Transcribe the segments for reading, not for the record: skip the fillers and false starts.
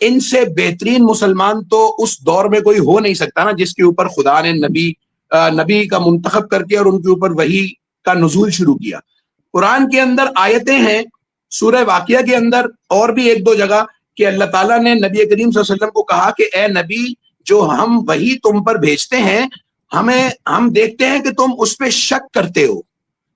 ان سے بہترین مسلمان تو اس دور میں کوئی ہو نہیں سکتا نا، جس کے اوپر خدا نے نبی کا منتخب کر کے اور ان کے اوپر وحی کا نزول شروع کیا. قرآن کے اندر آیتیں ہیں سورہ واقعہ کے اندر اور بھی ایک دو جگہ کہ اللہ تعالیٰ نے نبی کریم صلی اللہ علیہ وسلم کو کہا کہ اے نبی، جو ہم وحی تم پر بھیجتے ہیں ہم دیکھتے ہیں کہ تم اس پہ شک کرتے ہو،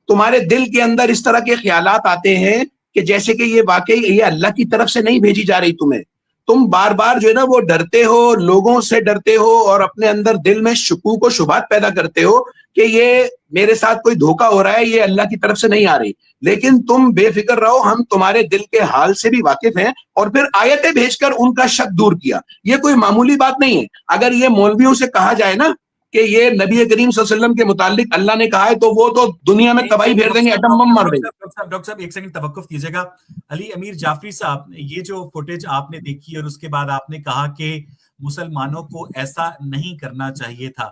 تمہارے دل کے اندر اس طرح کے خیالات آتے ہیں کہ جیسے کہ یہ واقعی یہ اللہ کی طرف سے نہیں بھیجی جا رہی تمہیں، تم بار بار جو ہے نا وہ ڈرتے ہو، لوگوں سے ڈرتے ہو اور اپنے اندر دل میں شکوک و شبہات پیدا کرتے ہو کہ یہ میرے ساتھ کوئی دھوکا ہو رہا ہے، یہ اللہ کی طرف سے نہیں آ رہی. لیکن تم بے فکر رہو، ہم تمہارے دل کے حال سے بھی واقف ہیں اور پھر آیتیں بھیج کر ان کا شک دور کیا. یہ کوئی معمولی بات نہیں ہے. اگر یہ مولویوں سے کہا جائے نا کہ یہ نبی کریم صلی اللہ علیہ وسلم کے متعلق اللہ نے کہا ہے تو وہ تو دنیا میں تباہی پھیر دیں گے، ایٹم بم مار دیں گے. ڈاکٹر صاحب ایک سیکنڈ توقف کیجیے گا. علی امیر جعفری صاحب، یہ جو فوٹیج آپ نے دیکھی اور اس کے بعد آپ نے کہا کہ مسلمانوں کو ایسا نہیں کرنا چاہیے تھا،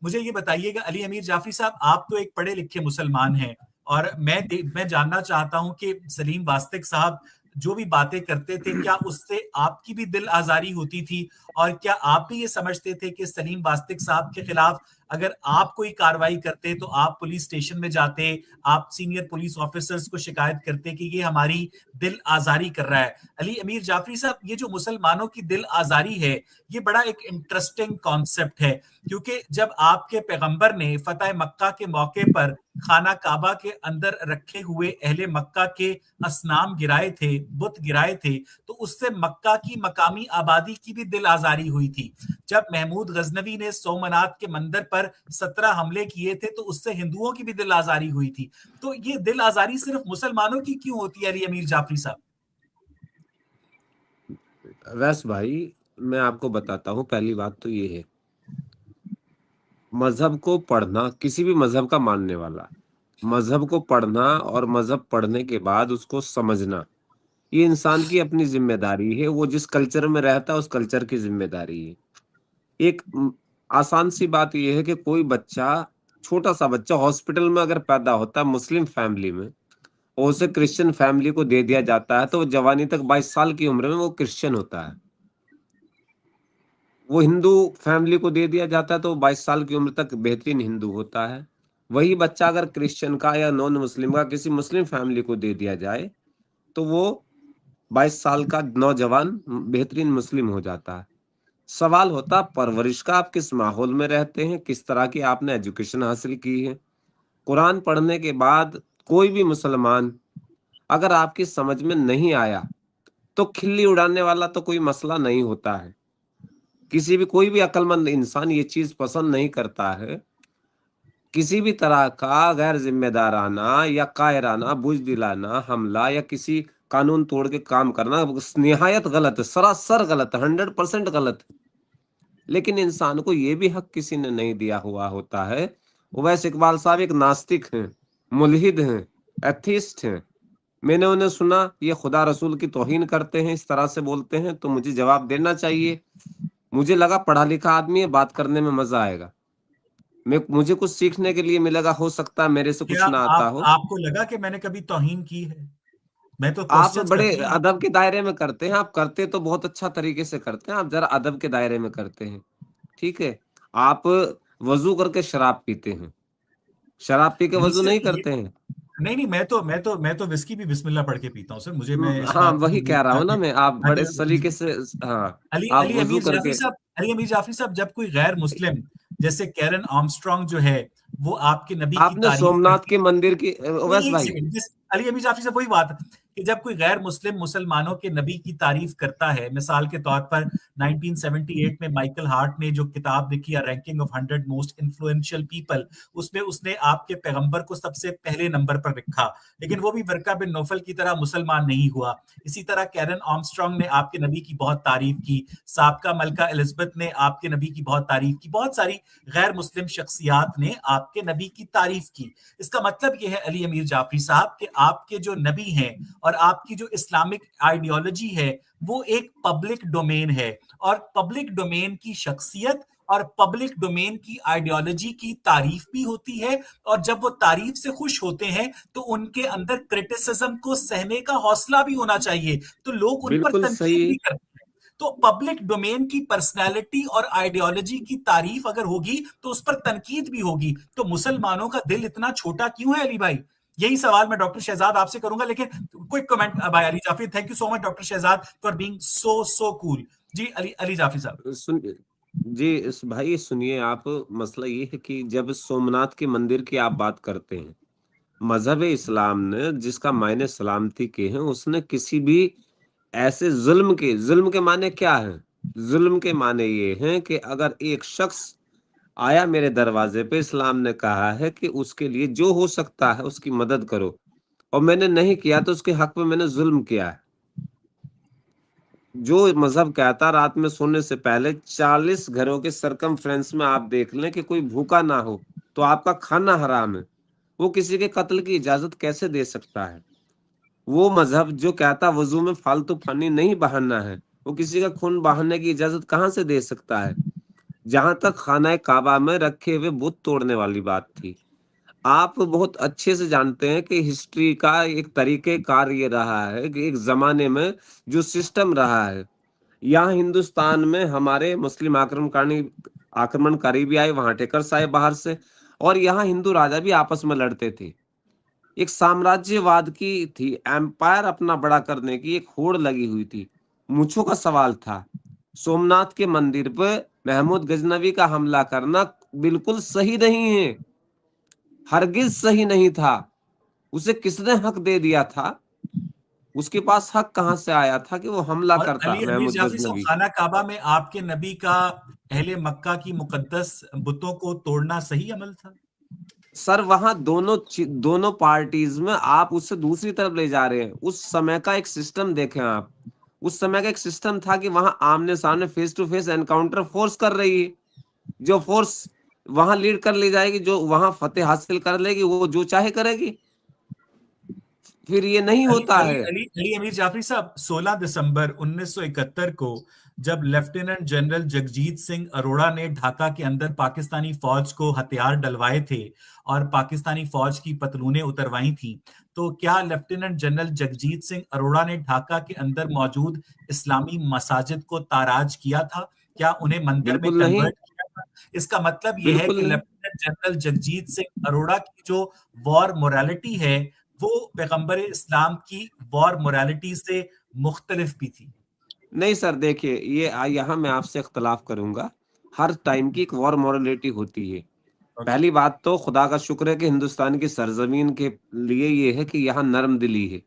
مجھے یہ بتائیے گا علی امیر جعفری صاحب، آپ تو ایک پڑھے لکھے مسلمان ہیں اور میں جاننا چاہتا ہوں کہ سلیم واسطیک صاحب جو بھی باتیں کرتے تھے کیا اس سے آپ کی بھی دل آزاری ہوتی تھی، اور کیا آپ بھی یہ سمجھتے تھے کہ سلیم واسطیک صاحب کے خلاف اگر آپ کوئی کاروائی کرتے تو آپ پولیس اسٹیشن میں جاتے، آپ سینئر پولیس آفیسرز کو شکایت کرتے کہ یہ ہماری دل آزاری کر رہا ہے؟ علی امیر جعفری صاحب، یہ جو مسلمانوں کی دل آزاری ہے یہ بڑا ایک انٹرسٹنگ کانسیپٹ ہے، کیونکہ جب آپ کے پیغمبر نے فتح مکہ کے موقع پر خانہ کعبہ کے اندر رکھے ہوئے اہل مکہ کے اصنام گرائے تھے، بت گرائے تھے، تو اس سے مکہ کی مقامی آبادی کی بھی دل آزاری ہوئی تھی. جب محمود غزنوی نے سومنات کے مندر پر 17 حملے کیے تھے تو اس سے ہندوؤں کی بھی دل آزاری ہوئی تھی. تو یہ دل آزاری صرف مسلمانوں کی کیوں ہوتی ہے علی امیر جعفری صاحب؟ ویس بھائی میں آپ کو بتاتا ہوں، پہلی بات تو یہ ہے مذہب کو پڑھنا، کسی بھی مذہب کا ماننے والا مذہب کو پڑھنا اور مذہب پڑھنے کے بعد اس کو سمجھنا، یہ انسان کی اپنی ذمہ داری ہے. وہ جس کلچر میں رہتا ہے اس کلچر کی ذمہ داری ہے. ایک آسان سی بات یہ ہے کہ کوئی بچہ، چھوٹا سا بچہ ہاسپٹل میں اگر پیدا ہوتا ہے مسلم فیملی میں اور اسے کرسچن فیملی کو دے دیا جاتا ہے تو وہ جوانی تک 22 سال کی عمر میں وہ کرسچن ہوتا ہے. وہ ہندو فیملی کو دے دیا جاتا ہے تو 22 سال کی عمر تک بہترین ہندو ہوتا ہے. وہی بچہ اگر کرسچن کا یا نان مسلم کا کسی مسلم فیملی کو دے دیا جائے تو وہ 22 سال کا نوجوان بہترین مسلم ہو جاتا ہے. سوال ہوتا پرورش کا، آپ کس ماحول میں رہتے ہیں، کس طرح کی آپ نے ایجوکیشن حاصل کی ہے. قرآن پڑھنے کے بعد کوئی بھی مسلمان اگر آپ کی سمجھ میں نہیں آیا تو کھلی اڑانے والا تو کوئی مسئلہ نہیں ہوتا ہے. کوئی بھی عقل مند انسان یہ چیز پسند نہیں کرتا ہے کسی بھی طرح کا غیر ذمہ دارانہ یا قاہرانہ بزدلانہ حملہ یا کسی قانون توڑ کے کام کرنا نہایت غلط ہے، سراسر غلط ہے، 100% غلط ہے. لیکن انسان کو یہ بھی حق کسی نے نہیں دیا ہوا ہوتا ہے. اویس اقبال صاحب ایک ناستک ہیں، ملحد ہیں، ایتھیسٹ ہیں. میں نے انہیں سنا یہ خدا رسول کی توہین کرتے ہیں، اس طرح سے بولتے ہیں، تو مجھے جواب دینا چاہیے. مجھے لگا پڑھا لکھا آدمی ہے، بات کرنے میں مزہ آئے گا، مجھے کچھ سیکھنے کے لیے ملے گا. ہو سکتا ہے میرے سے کچھ نہ آتا ہو. آپ کو لگا کہ میں نے کبھی توہین کی ہے؟ میں تو آپ بڑے ادب کے دائرے میں کرتے ہیں، آپ کرتے تو بہت اچھا طریقے سے کرتے ہیں، آپ ذرا ادب کے دائرے میں کرتے ہیں. ٹھیک ہے، آپ وضو کر کے شراب پیتے ہیں، شراب پی کے وضو نہیں کرتے ہیں. نہیں میں تو وسکی بھی بسم اللہ پڑھ کے پیتا ہوں سر. مجھے ہاں وہی کہہ رہا ہوں نا میں، آپ بڑے سلیقے سے آپ وضو کر کے. علی امیر جعفری صاحب، جب کوئی غیر مسلم جیسے کیرن آرمسٹرانگ جو ہے وہ آپ کے نبی آپ کی نے سومناتھ کے مندر کی اویس بھائی، علی امیر جعفری صاحب وہی بات کہ جب کوئی غیر مسلم مسلمانوں کے نبی کی تعریف کرتا ہے، مثال کے طور پر 1978 میں مائیکل ہارٹ نے جو کتاب لکھی ہے ranking of 100 most influential people, اس میں اس نے آپ کے پیغمبر کو سب سے پہلے نمبر پر رکھا، لیکن وہ بھی ورقہ بن نوفل کی طرح مسلمان نہیں ہوا. اسی طرح کیرن آرمسٹرانگ نے آپ کے نبی کی بہت تعریف کی، سابقہ ملکہ الزبتھ نے آپ کے نبی کی بہت تعریف کی، بہت ساری غیر مسلم شخصیات نے آپ کے نبی کی تعریف کی. اس کا مطلب یہ ہے علی امیر جعفری صاحب کہ آپ کے جو نبی ہیں اور آپ کی جو اسلامک آئیڈیالوجی ہے وہ ایک پبلک ڈومین ہے، اور پبلک ڈومین کی شخصیت اور پبلک ڈومین کی آئیڈیالوجی کی تعریف بھی ہوتی ہے، اور جب وہ تعریف سے خوش ہوتے ہیں تو ان کے اندر کرٹیسزم کو سہنے کا حوصلہ بھی ہونا چاہیے، تو لوگ ان پر بالکل تنقید صحیح. بھی کرتے ہیں. تو پبلک ڈومین کی پرسنالٹی اور آئیڈیالوجی کی تعریف اگر ہوگی تو اس پر تنقید بھی ہوگی. تو مسلمانوں کا دل اتنا چھوٹا کیوں ہے علی بھائی؟ یہی سوال میں ڈاکٹر شہزاد آپ سے کروں گا, لیکن quick comment by Ali Jafri. Thank you so much doctor Shahzad for being so cool. جی علی جعفری صاحب. جی بھائی سنیے آپ, مسئلہ یہ ہے کہ جب سومناتھ کے مندر کی آپ بات کرتے ہیں, مذہب اسلام نے جس کا معنی سلامتی کے ہیں, اس نے کسی بھی ایسے ظلم کے معنی کیا ہیں؟ ظلم کے معنی یہ ہیں کہ اگر ایک شخص آیا میرے دروازے پہ, اسلام نے کہا ہے کہ اس کے لیے جو ہو سکتا ہے اس کی مدد کرو, اور میں نے نہیں کیا تو اس کے حق میں میں نے ظلم کیا ہے. جو مذہب کہتا رات میں سونے سے پہلے 40 گھروں کے سرکمفرنس میں آپ دیکھ لیں کہ کوئی بھوکا نہ ہو تو آپ کا کھانا حرام ہے, وہ کسی کے قتل کی اجازت کیسے دے سکتا ہے؟ وہ مذہب جو کہتا وضو میں فالتو پانی نہیں بہانا ہے, وہ کسی کا خون بہانے کی اجازت کہاں سے دے سکتا ہے؟ جہاں تک خانہ کعبہ میں رکھے ہوئے بت توڑنے والی بات تھی, آپ بہت اچھے سے جانتے ہیں کہ ہسٹری کا ایک طریقہ کار یہ رہا ہے کہ ایک زمانے میں جو سسٹم رہا ہے, یہاں ہندوستان میں ہمارے مسلم آکرمن کاری بھی آئے, وہاں ٹیکرس آئے باہر سے, اور یہاں ہندو راجا بھی آپس میں لڑتے تھے. ایک سامراجیہ واد کی تھی, ایمپائر اپنا بڑا کرنے کی ایک ہوڑ لگی ہوئی تھی. مجھوں کا سوال تھا, سومناتھ کے مندر پہ محمود غزنوی کا حملہ کرنا بالکل صحیح نہیں ہے, ہرگز صحیح نہیں تھا. اسے کس نے حق دے دیا تھا؟ اس کے پاس حق کہاں سے آیا تھا کہ وہ حملہ اور کرتا علی امیر محمود جعفری صاحب, غزنوی؟ خانہ کعبہ میں آپ کے نبی کا اہل مکہ کی مقدس بتوں کو توڑنا صحیح عمل تھا؟ سر وہاں دونوں پارٹیز میں آپ اس سے دوسری طرف لے جا رہے ہیں. اس سمے کا ایک سسٹم دیکھیں آپ, اس سمے کا ایک سسٹم تھا کہ وہاں آمنے سامنے face to face encounter force کر رہی ہے, جو فورس وہاں لیڈ کر لی جائے گی, جو وہاں فتح حاصل کر لے گی, وہ جو چاہے کرے گی. پھر یہ نہیں ہوتا ہے. علی امیر جعفری صاحب, 16 دسمبر 1971 کو جب لیفٹیننٹ جنرل جگجیت سنگھ اروڑا نے ڈھاکہ کے اندر پاکستانی فوج کو ہتھیار ڈلوائے تھے اور پاکستانی فوج کی پتلونیں اتروائی تھیں, تو کیا لیفٹیننٹ جنرل جگجیت سنگھ اروڑا نے ڈھاکہ کے اندر موجود اسلامی مساجد کو تاراج کیا تھا؟ کیا انہیں مندر میں بالکل نہیں, کنورٹ کیا تھا؟ اس کا مطلب یہ ہے بالکل کہ نہیں. لیفٹیننٹ جنرل جگجیت سنگھ اروڑا کی جو وار مورالٹی ہے وہ پیغمبر اسلام کی وار مورالٹی سے مختلف بھی تھی. نہیں سر, دیکھیے یہاں میں آپ سے اختلاف کروں گا. ہر ٹائم کی ایک وار مورالٹی ہوتی ہے. پہلی بات تو خدا کا شکر ہے کہ ہندوستان کی سرزمین کے لیے یہ ہے کہ یہاں نرم دلی ہے.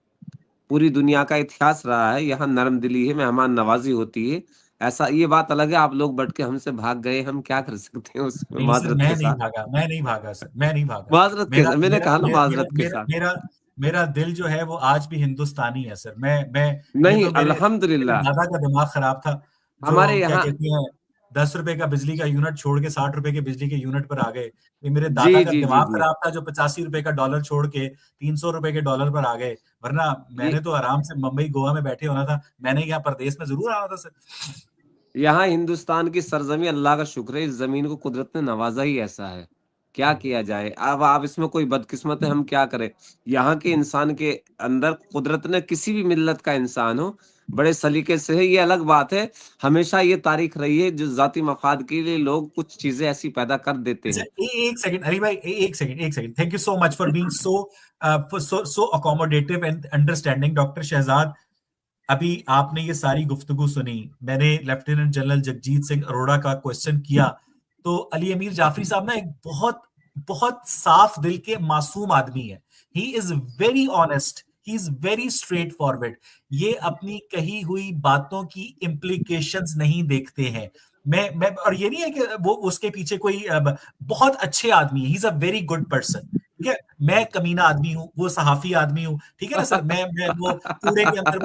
پوری دنیا کا اتہاس رہا ہے, یہاں نرم دلی ہے, مہمان نوازی ہوتی ہے. ایسا یہ بات الگ ہے, آپ لوگ بٹ کے ہم سے بھاگ گئے, ہم کیا کر سکتے ہیں اس میں؟ نہیں سر, معذرت میں کے نہیں ساتھ, بھاگا, میں نہیں بھاگا سر, میں نہیں بھاگا. معذرت کے میرا ساتھ, میں نے میرا کہا نا میرا معذرت کے میرا ساتھ. میرا میرا دل جو ہے وہ آج بھی ہندوستانی ہے سر. میں یہ نہیں, تو میرے الحمدللہ دادا کا دماغ خراب تھا جو ہمارے کیا یہاں. کہتے ہیں 10 روپے کا بجلی کا یونٹ چھوڑ کے 60 روپے کے بجلی کے یونٹ پر آ گئے. یہ میرے جی دادا کا جی جی دماغ جی, خراب تھا جو 85 روپے کا ڈالر چھوڑ کے 300 روپے کے ڈالر پر آ گئے. ورنہ میں یہ نے تو آرام سے ممبئی گوا میں بیٹھے ہونا تھا. میں نے یہاں پردیس میں ضرور آنا تھا سر. یہاں ہندوستان کی سرزمین, اللہ کا شکر ہے, اس زمین کو قدرت نے نوازا ہی ایسا ہے. کیا کیا جائے اب, آپ اس میں کوئی بدقسمت ہے, ہم کیا کریں. یہاں کے انسان کے اندر قدرت نے کسی بھی ملت کا انسان ہو بڑے سلیقے سے ہے. یہ الگ بات ہے, ہمیشہ یہ تاریخ رہی ہے جو ذاتی مفاد کے لیے لوگ کچھ چیزیں ایسی پیدا کر دیتے ہیں. ایک سیکنڈ علی بھائی, ایک second. Thank you so much for being so accommodating and understanding. Doctor Shahzad, ابھی آپ نے یہ ساری گفتگو سنی, میں نے لیفٹیننٹ جنرل جگجیت سنگھ اروڑا کا کوشچن کیا, تو علی امیر جعفری صاحب نا ایک بہت بہت صاف دل کے معصوم آدمی ہے. He is very honest, he is very straightforward. یہ اپنی کہی ہوئی باتوں کی امپلیکیشنز نہیں دیکھتے ہیں. میں اور یہ نہیں ہے کہ وہ اس کے پیچھے کوئی بہت اچھے آدمی ہے. He is a very good person. ٹھیک ہے, میں کمینہ آدمی ہوں, وہ صحافی آدمی ہوں. ٹھیک ہے نا سر, میں وہ کوڑے کے اندر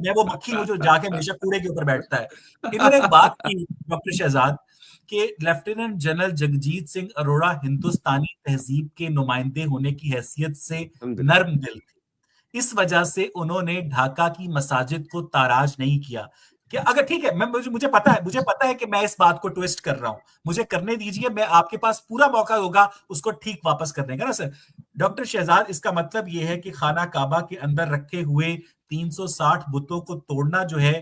میں وہ مکھی ہوں جو جا کے ہمیشہ کوڑے کے اوپر بیٹھتا ہے. انہوں نے ایک بات کی ڈاکٹر شہزاد کہ لیفٹیننٹ جنرل جگجیت سنگھ اروڑا ہندوستانی تہذیب کے نمائندے ہونے کی حیثیت سے نرم دل تھے. اس وجہ سے انہوں نے ڈھاکہ کی مساجد کو تاراج نہیں کیا. کہ اگر ٹھیک ہے, مجھے پتا ہے کہ میں اس بات کو ٹویسٹ کر رہا ہوں, مجھے کرنے دیجئے, میں آپ کے پاس پورا موقع ہوگا اس کو ٹھیک واپس کرنے کا نا سر. ڈاکٹر شہزاد, اس کا مطلب یہ ہے کہ خانہ کعبہ کے اندر رکھے ہوئے 360 بتوں کو توڑنا جو ہے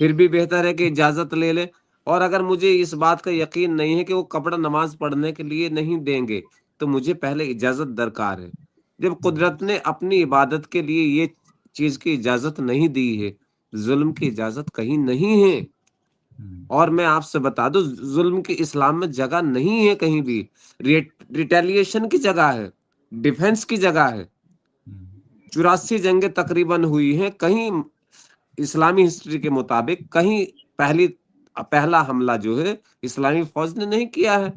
پھر بھی بہتر ہے کہ اجازت لے لیں. اور اگر مجھے اس بات کا یقین نہیں ہے کہ وہ کپڑا نماز پڑھنے کے لیے نہیں دیں گے تو مجھے پہلے اجازت درکار ہے. جب قدرت نے اپنی عبادت کے لیے یہ چیز کی اجازت نہیں دی ہے، ظلم کی اجازت کہیں نہیں ہے. اور میں آپ سے بتا دوں ظلم کی اسلام میں جگہ نہیں ہے کہیں بھی. ریٹیلیشن کی جگہ ہے، ڈیفنس کی جگہ ہے. 84 جنگیں تقریباً ہوئی ہیں، کہیں اسلامی ہسٹری کے مطابق کہیں پہلا حملہ جو ہے اسلامی فوج نے نہیں کیا ہے.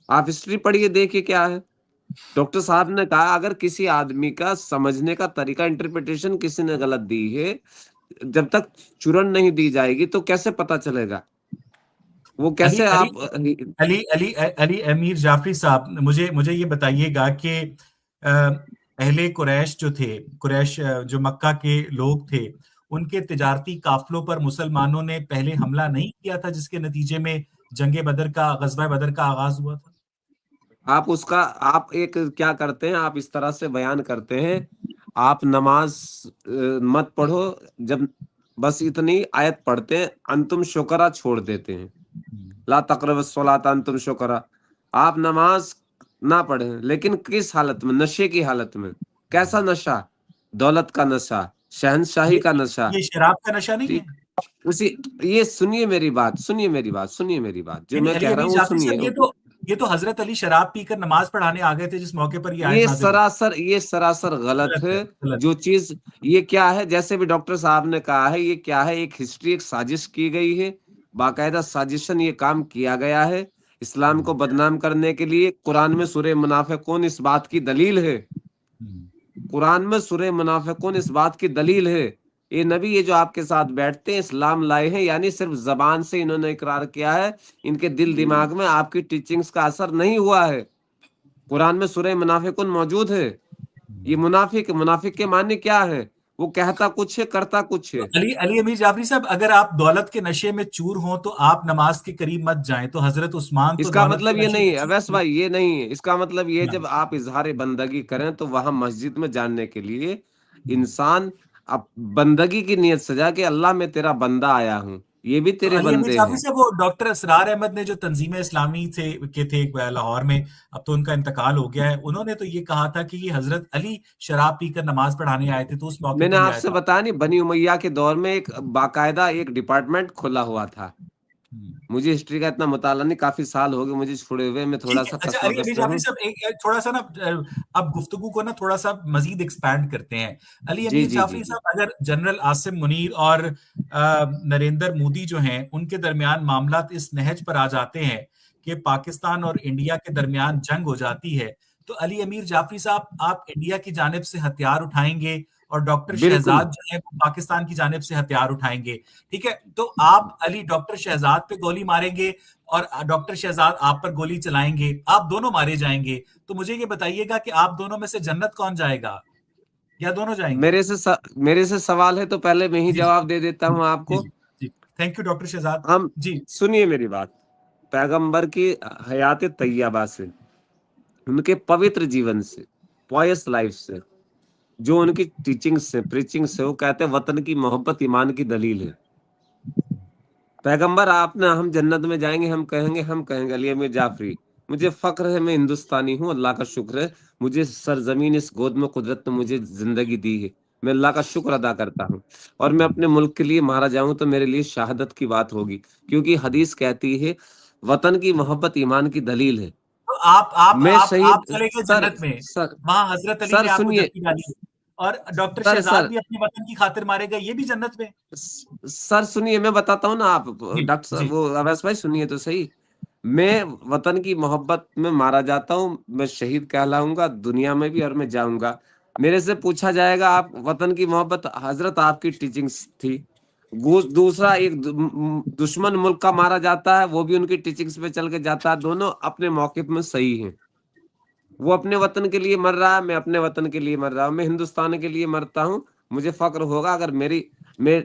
آپ ہسٹری پڑھیے دیکھیے کیا ہے. ڈاکٹر صاحب نے کہا اگر کسی آدمی کا سمجھنے کا طریقہ انٹرپریٹیشن کسی نے غلط دی ہے، جب تک چرن نہیں دی جائے گی تو کیسے پتا چلے گا؟ وہ کیسے آپ علی امیر جعفری صاحب مجھے یہ بتائیے گا کہ اہل قریش جو تھے، قریش جو مکہ کے لوگ تھے، ان کے تجارتی قافلوں پر مسلمانوں نے پہلے حملہ نہیں کیا تھا جس کے نتیجے میں غزوہ بدر کا آغاز ہوا تھا؟ آپ ایک کیا کرتے ہیں، آپ اس طرح سے بیان کرتے ہیں، آپ نماز مت پڑھو، جب بس اتنی آیت پڑھتے ہیں انتم شکرا چھوڑ دیتے ہیں، لا تقربوا الصلاۃ انتم شکرا. آپ نماز نہ پڑھیں لیکن کس حالت میں؟ نشے کی حالت میں. کیسا نشہ؟ دولت کا نشہ، شہنشاہی کا نشہ. یہ شراب کا نشہ نہیں ہے؟ یہ سنیے میری بات جو میں کہہ رہا ہوں سنیے. یہ تو حضرت علی شراب پی کر نماز پڑھانے آ گئے تھے جس موقع پر یہ سراسر غلط ہے. جو چیز یہ کیا ہے، جیسے بھی ڈاکٹر صاحب نے کہا ہے، یہ کیا ہے، ایک ہسٹری، ایک سازش کی گئی ہے، باقاعدہ سازشن یہ کام کیا گیا ہے اسلام کو بدنام کرنے کے لیے. قرآن میں سورہ منافقون اس بات کی دلیل ہے. اس بات کی دلیل ہے. یہ نبی یہ جو آپ کے ساتھ بیٹھتے ہیں اسلام لائے ہیں، یعنی صرف زبان سے انہوں نے اقرار کیا ہے، ان کے دل دماغ میں آپ کی ٹیچنگز کا اثر نہیں ہوا ہے. قرآن میں سورہ منافقون موجود ہے. یہ منافق کے معنی کیا ہے؟ وہ کہتا کچھ ہے، کرتا کچھ ہے. علی امیر جعفری صاحب، اگر آپ دولت کے نشے میں چور ہوں تو آپ نماز کے قریب مت جائیں. تو حضرت عثمان اس کا مطلب یہ نہیں ہے اویس بھائی، یہ نہیں ہے. اس کا مطلب یہ جب آپ اظہار بندگی کریں تو وہاں مسجد میں جاننے کے لیے انسان اب بندگی کی نیت سجا کہ اللہ میں تیرا بندہ آیا ہوں، یہ بھی تیرے بندے ہیں. وہ ڈاکٹر اسرار احمد نے جو تنظیم اسلامی کے تھے لاہور میں، اب تو ان کا انتقال ہو گیا ہے، انہوں نے تو یہ کہا تھا کہ یہ حضرت علی شراب پی کر نماز پڑھانے آئے تھے. تو اس موقع میں نے آپ سے بتایا نہیں، بنی امیہ کے دور میں ایک باقاعدہ ایک ڈپارٹمنٹ کھلا ہوا تھا. مجھے ہسٹری کا اتنا مطالعہ نہیں، کافی سال ہو گئے مجھے چھوڑے ہوئے، میں تھوڑا سا تھوڑا سا نا اب گفتگو کو نا تھوڑا سا مزید ایکسپینڈ کرتے ہیں. علی امیر جعفری صاحب، اگر جنرل عاصم منیر اور نریندر مودی جو ہیں ان کے درمیان معاملات اس نہج پر آ جاتے ہیں کہ پاکستان اور انڈیا کے درمیان جنگ ہو جاتی ہے، تو علی امیر جعفری صاحب آپ انڈیا کی جانب سے ہتھیار اٹھائیں گے اور ڈاکٹر شہزاد جو ہے پاکستان کی جانب سے ہتھیار اٹھائیں گے، ٹھیک ہے؟ تو آپ علی ڈاکٹر شہزاد پہ گولی ماریں گے اور ڈاکٹر شہزاد آپ پر گولی چلائیں گے، آپ دونوں مارے جائیں گے. تو مجھے یہ بتائیے گا کہ آپ دونوں میں سے جنت کون جائے گا، یا دونوں جائیں گے؟ میرے سے سوال ہے تو پہلے میں ہی جواب دے دیتا ہوں آپ کو. Thank you doctor Shahzad. ہم سنیے میری بات. پیغمبر کی حیات طیبہ سے، ان کے پوتر جیون سے، پوائس لائف سے، جو ان کی ٹیچنگ سے، پریچنگ سے، وہ کہتے ہیں وطن کی محبت ایمان کی دلیل ہے. پیغمبر آپ نے ہم جنت میں جائیں گے، ہم کہیں گے علی امیر جعفری مجھے فخر ہے، میں ہندوستانی ہوں، اللہ کا شکر ہے مجھے سرزمین اس گود میں قدرت نے مجھے زندگی دی ہے، میں اللہ کا شکر ادا کرتا ہوں، اور میں اپنے ملک کے لیے مارا جاؤں تو میرے لیے شہادت کی بات ہوگی، کیونکہ حدیث کہتی ہے وطن کی محبت ایمان کی دلیل ہے. میں شہید چلے گئے جنت میں، وہاں حضرت علی نے آپ کو جنتی ڈالی، اور ڈاکٹر شہزاد بھی اپنے وطن کی خاطر مارے گئے، یہ بھی جنت میں. سر سنیے میں بتاتا ہوں نا، آپ ڈاکٹر صاحب وہ اویس بھائی سنیے تو صحیح. میں وطن کی محبت میں مارا جاتا ہوں، میں شہید کہلاؤں گا دنیا میں بھی اور میں جاؤں گا. میرے سے پوچھا جائے گا آپ وطن کی محبت، حضرت آپ کی ٹیچنگ تھی. دوسرا ایک دشمن ملک کا مارا جاتا ہے، وہ بھی ان کی ٹیچنگز پہ چل کے جاتا ہے، دونوں اپنے موقف میں صحیح ہیں. وہ اپنے وطن کے لیے مر رہا ہے، میں اپنے وطن کے لیے مر رہا ہوں، میں ہندوستان کے لیے مرتا ہوں. مجھے فخر ہوگا اگر میں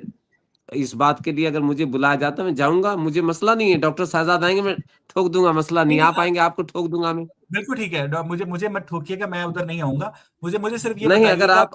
اس بات کے لیے اگر مجھے بلایا جاتا میں جاؤں گا، مجھے مسئلہ نہیں ہے. ڈاکٹر شہزاد آئیں گے میں ٹھوک دوں گا، مسئلہ نہیں. آپ آئیں گے آپ کو ٹھوک دوں گا میں. بالکل ٹھیک ہے، مجھے مت ٹھوکیے گا، میں ادھر نہیں آؤں گا. مجھے صرف یہ نہیں، بتائیے اگر گا آپ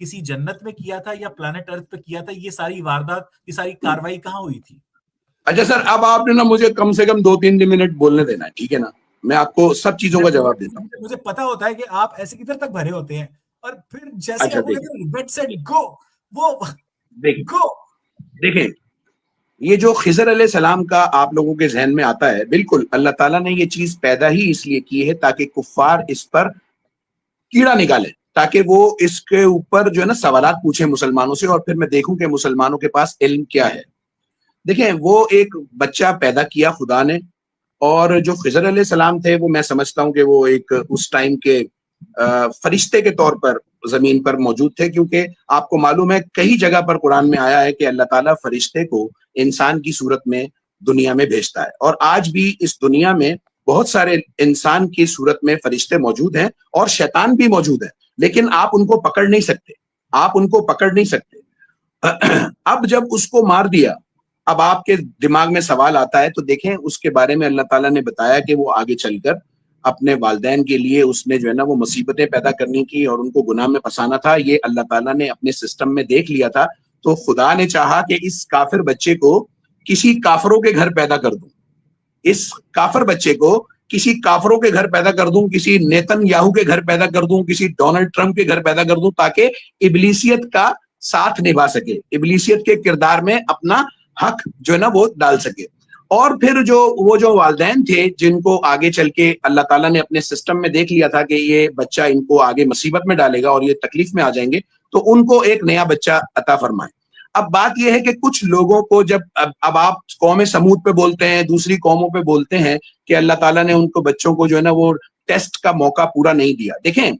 کسی جنت میں کیا تھا یا پلانٹ ارتھ پہ کیا تھا؟ یہ ساری واردات، یہ ساری کاروائی کہاں ہوئی تھی؟ اچھا سر، اب آپ نے نا مجھے کم سے کم 2-3 منٹ بولنے دینا ہے، ٹھیک ہے نا؟ میں آپ کو سب چیزوں کا جواب دیتا ہوں. مجھے پتا ہوتا ہے کہ آپ ایسے کدھر تک بھرے ہوتے ہیں، اور پھر جیسے اچھا آپ کو کہتے ہیں گیٹ سیٹ گو، وہ گو. دیکھیں یہ جو خضر علیہ السلام کا آپ لوگوں کے ذہن میں آتا ہے، بالکل اللہ تعالیٰ نے یہ چیز پیدا ہی اس لیے کی ہے تاکہ کفار اس پر کیڑا نکالے، تاکہ وہ اس کے اوپر جو ہے نا سوالات پوچھیں مسلمانوں سے، اور پھر میں دیکھوں کہ مسلمانوں کے پاس علم کیا ہے. دیکھیں وہ ایک بچہ پیدا کیا خدا نے، اور جو خضر علیہ السلام تھے وہ میں سمجھتا ہوں کہ وہ ایک اس ٹائم کے فرشتے کے طور پر زمین پر موجود تھے، کیونکہ آپ کو معلوم ہے کئی جگہ پر قرآن میں آیا ہے کہ اللہ تعالیٰ فرشتے کو انسان کی صورت میں دنیا میں بھیجتا ہے، اور آج بھی اس دنیا میں بہت سارے انسان کی صورت میں فرشتے موجود ہیں اور شیطان بھی موجود ہے، لیکن آپ ان کو پکڑ نہیں سکتے، آپ ان کو پکڑ نہیں سکتے. اب جب اس کو مار دیا، اب آپ کے دماغ میں سوال آتا ہے، تو دیکھیں اس کے بارے میں اللہ تعالیٰ نے بتایا کہ وہ آگے چل کر اپنے والدین کے لیے اس نے جو ہے نا وہ مصیبتیں پیدا کرنی کی اور ان کو گناہ میں پھنسانا تھا. یہ اللہ تعالیٰ نے اپنے سسٹم میں دیکھ لیا تھا، تو خدا نے چاہا کہ اس کافر بچے کو کسی کافروں کے گھر پیدا کر دوں، اس کافر بچے کو کسی کافروں کے گھر پیدا کر دوں، کسی نیتن یاہو کے گھر پیدا کر دوں، کسی ڈونلڈ ٹرمپ کے گھر پیدا کر دوں، تاکہ ابلیسیت کا ساتھ نبھا سکے، ابلیسیت کے کردار میں اپنا حق جو ہے نا وہ ڈال سکے. اور پھر وہ جو والدین تھے جن کو آگے چل کے اللہ تعالیٰ نے اپنے سسٹم میں دیکھ لیا تھا کہ یہ بچہ ان کو آگے مصیبت میں ڈالے گا اور یہ تکلیف میں آ جائیں گے، تو ان کو ایک نیا بچہ عطا فرمائے. اب بات یہ ہے کہ کچھ لوگوں کو جب اب آپ قوم سمود پہ بولتے ہیں، دوسری قوموں پہ بولتے ہیں کہ اللہ تعالیٰ نے ان کو بچوں کو جو ہے نا وہ ٹیسٹ کا موقع پورا نہیں دیا. دیکھیں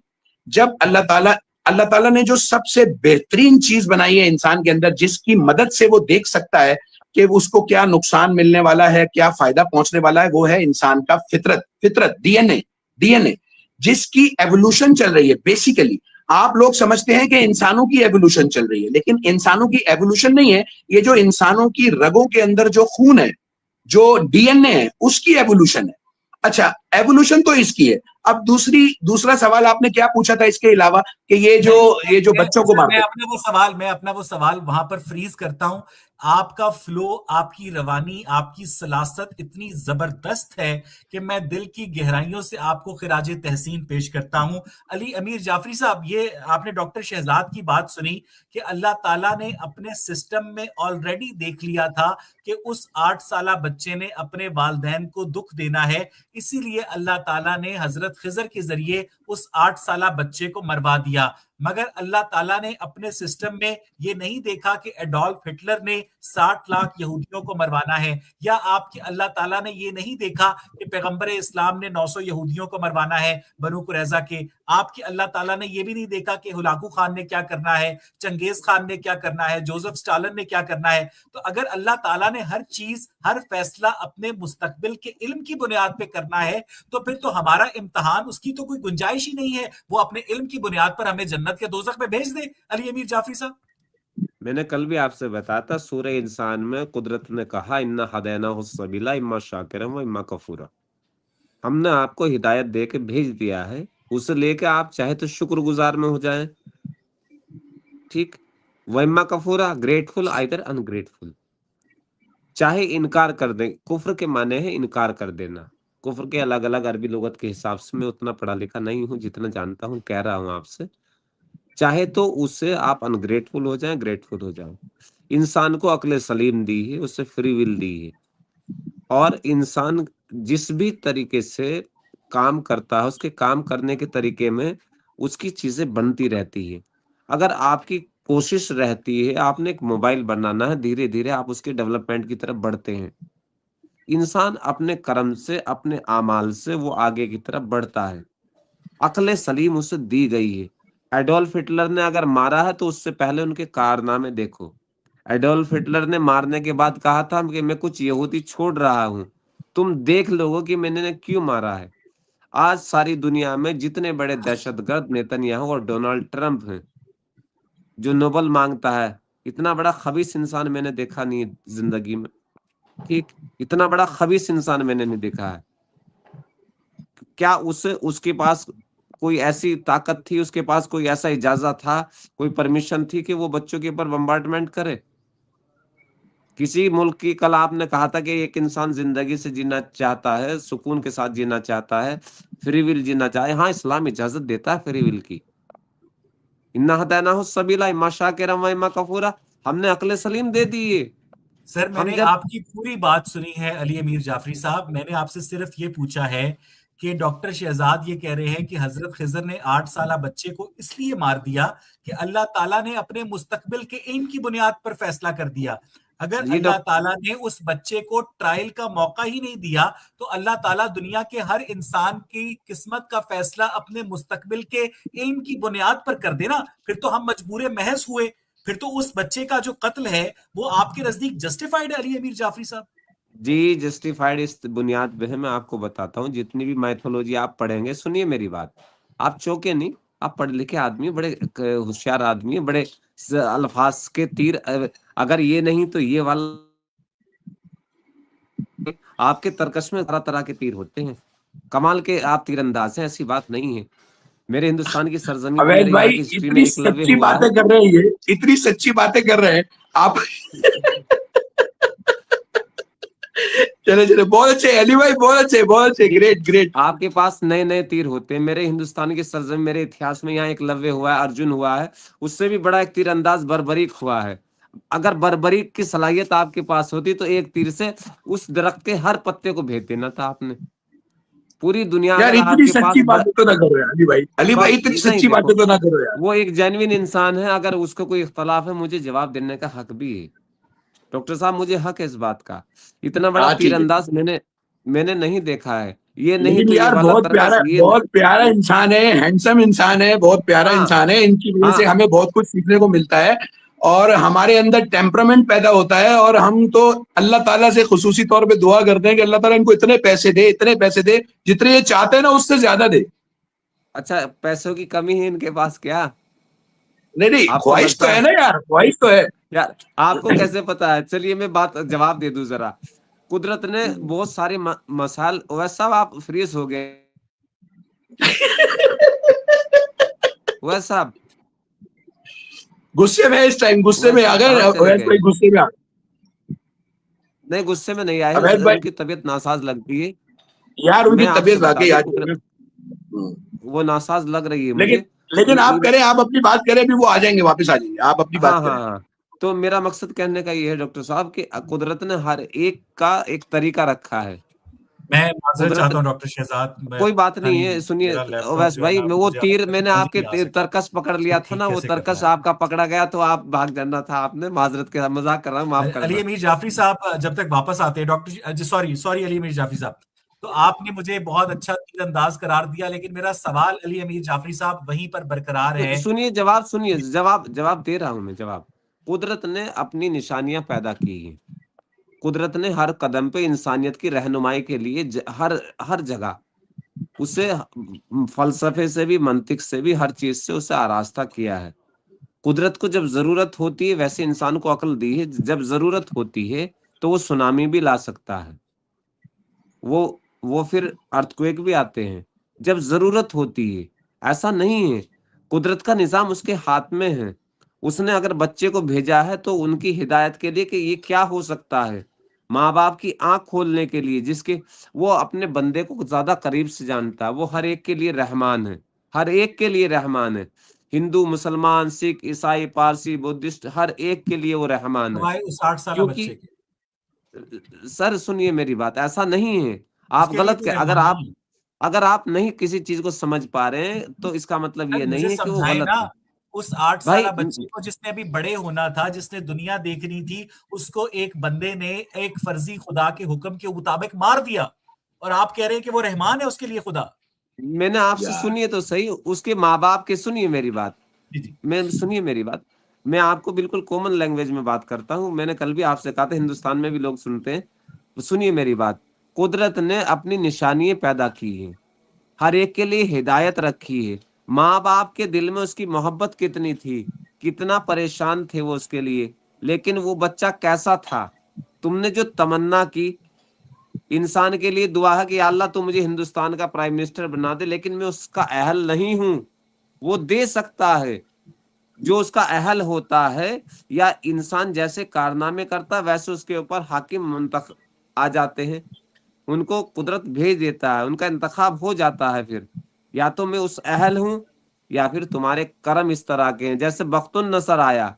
جب اللہ تعالیٰ نے جو سب سے بہترین چیز بنائی ہے انسان کے اندر، جس کی مدد سے وہ دیکھ سکتا ہے کہ اس کو کیا نقصان ملنے والا ہے، کیا فائدہ پہنچنے والا ہے، وہ ہے انسان کا فطرت، ڈی این اے جس کی ایوولوشن چل رہی ہے. بیسیکلی آپ لوگ سمجھتے ہیں کہ انسانوں کی ایوولوشن چل رہی ہے، لیکن انسانوں کی ایوولوشن نہیں ہے، یہ جو انسانوں کی رگوں کے اندر جو خون ہے، جو ڈی این اے ہے، اس کی ایوولوشن ہے. اچھا ایوولوشن تو اس کی ہے. اب دوسرا سوال آپ نے کیا پوچھا تھا اس کے علاوہ کہ یہ جو بچوں کو مارتے ہیں. میں اپنا وہ سوال وہاں پر فریز کرتا ہوں. آپ کا فلو، آپ کی روانی، آپ کی سلاست اتنی زبردست ہے کہ میں دل کی گہرائیوں سے آپ کو خراج تحسین پیش کرتا ہوں. علی امیر جعفری صاحب، یہ آپ نے ڈاکٹر شہزاد کی بات سنی کہ اللہ تعالیٰ نے اپنے سسٹم میں آلریڈی دیکھ لیا تھا کہ اس 8 سالہ بچے نے اپنے والدین کو دکھ دینا ہے، اسی لیے اللہ تعالیٰ نے حضرت خضر کے ذریعے اس 8 سالہ بچے کو مروا دیا. مگر اللہ تعالیٰ نے اپنے سسٹم میں یہ نہیں دیکھا کہ ایڈولف ہٹلر نے 60 لاکھ یہودیوں کو مروانا ہے، یا آپ کی اللہ تعالیٰ نے یہ نہیں دیکھا کہ پیغمبر اسلام نے 900 یہودیوں کو مروانا ہے بنو قریظہ کے. آپ کی اللہ تعالیٰ نے یہ بھی نہیں دیکھا کہ ہلاکو خان نے کیا کرنا ہے، چنگیز خان نے کیا کرنا ہے، جوزف اسٹالن نے کیا کرنا ہے. تو اگر اللہ تعالیٰ نے ہر چیز، ہر فیصلہ اپنے مستقبل کے علم کی بنیاد پہ کرنا ہے، تو پھر تو ہمارا امتحان اس کی تو کوئی گنجائش ہی نہیں ہے. وہ اپنے علم کی بنیاد پر ہمیں جنت کے دوزخ میں بھیج دے. علی امیر جعفری صاحب، میں نے کل بھی آپ سے بتایا تھا سورہ انسان میں قدرت نے کہا انا ہدیناہ السبیل اما شاکرا و اما کفورا. ہم نے آپ کو ہدایت دے کے بھیج دیا ہے، اسے لے کے آپ چاہے تو شکر گزار میں ہو جائیں، ٹھیک، و اما کفورا، گریٹفل آئدر ان گریٹفل، چاہے انکار کر دیں. کفر کے معنی ہے انکار کر دینا. کفر کے الگ الگ عربی لغت کے حساب سے میں اتنا پڑھا لکھا نہیں ہوں، جتنا جانتا ہوں کہہ رہا ہوں آپ سے. چاہے تو اس سے آپ انگریٹفل ہو جائیں، گریٹفل ہو جائیں. انسان کو عقل سلیم دی ہے، اسے فری ول دی ہے، اور انسان جس بھی طریقے سے کام کرتا ہے اس کے کام کرنے کے طریقے میں اس کی چیزیں بنتی رہتی ہے. اگر آپ کی کوشش رہتی ہے، آپ نے ایک موبائل بنانا ہے، دھیرے دھیرے آپ اس کے ڈیولپمنٹ کی طرف بڑھتے ہیں. انسان اپنے کرم سے، اپنے اعمال سے وہ آگے کی طرف بڑھتا ہے. عقل سلیم اسے دی گئی ہے. ایڈولف ہٹلر نے اگر مارا ہے تو اس سے پہلے ان کے کارنامے دیکھو. ایڈولف ہٹلر نے مارنے کے بعد کہا تھا کہ میں کچھ یہودی چھوڑ رہا ہوں، تم دیکھ لو کہ میں نے کیوں مارا ہے. آج ساری دنیا میں جتنے بڑے دہشت گرد نیتن یاہو اور ڈونلڈ ٹرمپ ہیں، جو نوبل مانگتا ہے، اتنا بڑا خبیث انسان میں نے دیکھا نہیں ہے زندگی میں. ٹھیک، اتنا بڑا خبیث انسان میں نے نہیں دیکھا ہے. کیا اس کے پاس کوئی ایسی طاقت تھی اس کے پاس, کوئی ایسا اجازت تھا, کوئی پرمیشن تھی کہ وہ بچوں کے اوپر بمبارڈمنٹ کرے؟ کسی ملک کی, کل آپ نے کہا تھا کہ ایک انسان زندگی سے جینا چاہتا ہے, سکون کے ساتھ جینا چاہتا ہے, فری ول جینا چاہے, ہاں اسلام اجازت دیتا ہے فری ول کی. انا ہدیناہ السبیل اما شاکرا و اما کفورا, ہم نے عقل سلیم دے دی ہے. سر میں ہم نے جب آپ کی پوری بات سنی ہے علی امیر جعفری صاحب. میں نے آپ سے صرف یہ پوچھا ہے کہ ڈاکٹر شہزاد یہ کہہ رہے ہیں کہ حضرت خضر نے 8 سالہ بچے کو اس لیے مار دیا کہ اللہ تعالیٰ نے اپنے مستقبل کے علم کی بنیاد پر فیصلہ کر دیا. اگر جی اللہ تعالیٰ نے اس بچے کو ٹرائل کا موقع ہی نہیں دیا تو اللہ تعالیٰ دنیا کے ہر انسان کی قسمت کا فیصلہ اپنے مستقبل کے علم کی بنیاد پر کر دینا, پھر تو ہم مجبور محض ہوئے. پھر تو اس بچے کا جو قتل ہے وہ آپ کے نزدیک جسٹیفائیڈ ہے علی امیر جعفری صاحب؟ جی جسٹیفائڈ اس بنیاد پہ ہے. میں آپ کو بتاتا ہوں, جتنی بھی میتھولوجی آپ پڑھیں گے, سنیے میری بات, آپ چوکے نہیں, آپ پڑھ لکھے آدمی, بڑے ہوشیار آدمی, بڑے الفاظ کے تیر, اگر یہ نہیں تو یہ والا, آپ کے ترکش میں طرح طرح کے تیر ہوتے ہیں, کمال کے آپ تیر انداز ہیں, ایسی بات نہیں ہے. میرے ہندوستان کی سرزمین پہ, اویس میرے یہاں بھائی کی ہسٹری میں اتنی ایکلویہ سچی ہوا باتیں ہے. کر رہے ہیں, یہ اتنی سچی باتیں کر رہے ہیں آپ. چلے چلے, بہت اچھے علی بھائی, بہت اچھے, بہت اچھے, گریٹ گریٹ. آپ کے پاس نئے نئے تیر ہوتے ہیں. میرے ہندوستان کی سرزمین, میرے اتہاس میں یہاں ایکلویہ ہوا ہے, ارجن ہوا ہے, اس سے بھی بڑا ایک تیر انداز بربریک ہوا ہے. اگر بربریک کی صلاحیت آپ کے پاس ہوتی تو ایک تیر سے اس درخت کے ہر پتے کو بھید دینا تھا آپ نے. پوری دنیا یار اگر آپ اتنی کے پاس سچی باتیں تو نہ کرو یار علی بھائی, علی بھائی اتنی نہیں, سچی دیکھو باتیں تو نہ کرو یار. وہ ایک جینوین انسان ہے, اگر اس کو کوئی اختلاف ہے مجھے جواب دینے کا حق بھی ہے. ڈاکٹر صاحب مجھے حق ہے اس بات کا. اتنا بڑا ہاں تیر ٹھیک ہے, انداز میں نے نہیں دیکھا ہے. یہ نہیں لیکن تو یہ یار والا ترکس, یہ بہت پیارا انسان ہے, ہینڈسم انسان ہے, بہت پیارا ہاں انسان ہے. ان کی وجہ ہاں سے ہمیں بہت کچھ سیکھنے کو ملتا ہے, اور ہمارے اندر ٹیمپرامنٹ پیدا ہوتا ہے, اور ہم تو اللہ تعالیٰ سے خصوصی طور پہ دعا کرتے ہیں کہ اللہ تعالیٰ ان کو اتنے پیسے دے, اتنے پیسے دے, جتنے یہ چاہتے ہیں نا اس سے زیادہ دے. اچھا, پیسوں کی کمی ہے ان کے پاس کیا؟ نہیں نہیں, آپ کو خواہش تو لگتا ہے نا یار, خواہش تو ہے. یار, آپ کو کیسے پتا ہے؟ چلیے میں بات جواب دے دوں ذرا. قدرت نے بہت سارے مسائل, ویسا آپ فریز ہو گئے ویسا, غصے میں, اس ٹائم غصے میں آ ویسا گئے کہاں چلے اویس گئے؟ بھائی, غصے میں آ گئے. نہیں غصے میں نہیں آئے, اویس ان بھائی کی طبیعت ناساز لگتی ہے. یار ان کی میں آپ سے طبیعت بتا واقعی دوں, آج, قدرت وہ ناساز لگ رہی ہے لیکن مجھے. لیکن آپ کریں, آپ اپنی بات کریں, بھی وہ آ جائیں گے, واپس آ جائیں گے, آپ اپنی ہاں بات کریں. ہاں ہاں, تو میرا مقصد کہنے کا یہ ہے ڈاکٹر صاحب کہ قدرت نے ہر ایک کا ایک طریقہ رکھا ہے. میں معذرت قدرت چاہتا ہوں ڈاکٹر شہزاد, میں کوئی بات پتہ نہیں ہے, سنیے میرا لیپ ٹاپ اویس جو ہے بھائی, نا, میں وہ مجھے تیر میں نے سمجھ آپ کے نہیں آ سکا ترکس پکڑ اس لیا کو تھا نا, ٹھیک وہ کیسے کرنا ترکس ہے. آپ کا پکڑا گیا تو آپ بھاگ جانا تھا آپ نے. معذرت کے مذاق کر رہا ہوں, معاف کرنا. علی امیر جعفری صاحب جب تک واپس آتے ہیں, ڈاکٹر سوری علی امیر جعفری صاحب, تو آپ نے مجھے بہت اچھا تیر انداز قرار دیا, لیکن میرا سوال علی امیر جعفری صاحب وہیں پر برقرار ہے. سنیے, جواب دے رہا ہوں میں. جواب, قدرت نے اپنی نشانیاں پیدا کی ہیں. قدرت نے ہر قدم پہ انسانیت کی رہنمائی کے لیے ہر جگہ اسے فلسفے سے بھی, منطق سے بھی, ہر چیز سے اسے آراستہ کیا ہے. قدرت کو جب ضرورت ہوتی ہے, ویسے انسان کو عقل دی ہے, جب ضرورت ہوتی ہے تو وہ سونامی بھی لا سکتا ہے. وہ پھر ارتھکویک بھی آتے ہیں جب ضرورت ہوتی ہے. ایسا نہیں ہے, قدرت کا نظام اس کے ہاتھ میں ہے. اس نے اگر بچے کو بھیجا ہے تو ان کی ہدایت کے لیے کہ یہ کیا ہو سکتا ہے, ماں باپ کی آنکھ کھولنے کے لیے, جس کے وہ اپنے بندے کو زیادہ قریب سے جانتا ہے. وہ ہر ایک کے لیے رحمان ہے, ہر ایک کے لیے رحمان ہے. ہندو, مسلمان, سکھ, عیسائی, پارسی, بدھسٹ, ہر ایک کے لیے وہ رحمان ہے. سوائے اس 8 سالہ کیونکہ بچے کے, سر سنیے میری بات, ایسا نہیں ہے. اس آپ کے لیے غلط تو اگر رحمان نہیں. آپ نہیں کسی چیز کو سمجھ پا رہے ہیں تو اس کا مطلب یہ مجھے نہیں ہے کہ وہ سمجھائے غلط نا, ہے. اس 8 بھائی سالہ بچے کو جس نے ابھی بڑے ہونا تھا, جس نے دنیا دیکھنی تھی, اس کو ایک بندے نے ایک فرضی خدا کے حکم کے مطابق مار دیا, اور آپ کہہ رہے ہیں کہ وہ رحمان ہے اس کے لیے خدا. میں نے آپ سے یار سنیے تو صحیح, اس کے ماں باپ کے سنیے میری بات, جی جی, سنیے میری بات. میں آپ کو بالکل کامن لینگویج میں بات کرتا ہوں. میں نے کل بھی آپ سے کہا تھا, ہندوستان میں بھی لوگ سنتے ہیں. سنیے میری بات. قدرت نے اپنی نشانیاں پیدا کی ہیں, ہر ایک کے لیے ہدایت رکھی ہے. ماں باپ کے دل میں اس کی محبت کتنی تھی, کتنا پریشان تھے وہ اس کے لیے, لیکن وہ بچہ کیسا تھا, تم نے جو تمنا کی, انسان کے لیے دعا ہے کہ یا اللہ تو مجھے ہندوستان کا پرائم منسٹر بنا دے، لیکن میں اس کا اہل نہیں ہوں. وہ دے سکتا ہے جو اس کا اہل ہوتا ہے، یا انسان جیسے کارنامے کرتا ہے ویسے اس کے اوپر حاکم منتخب آ جاتے ہیں، ان کو قدرت بھیج دیتا ہے، ان کا انتخاب ہو جاتا ہے. پھر یا تو میں اس اہل ہوں یا پھر تمہارے کرم اس طرح کے ہیں. جیسے بخت النصر آیا،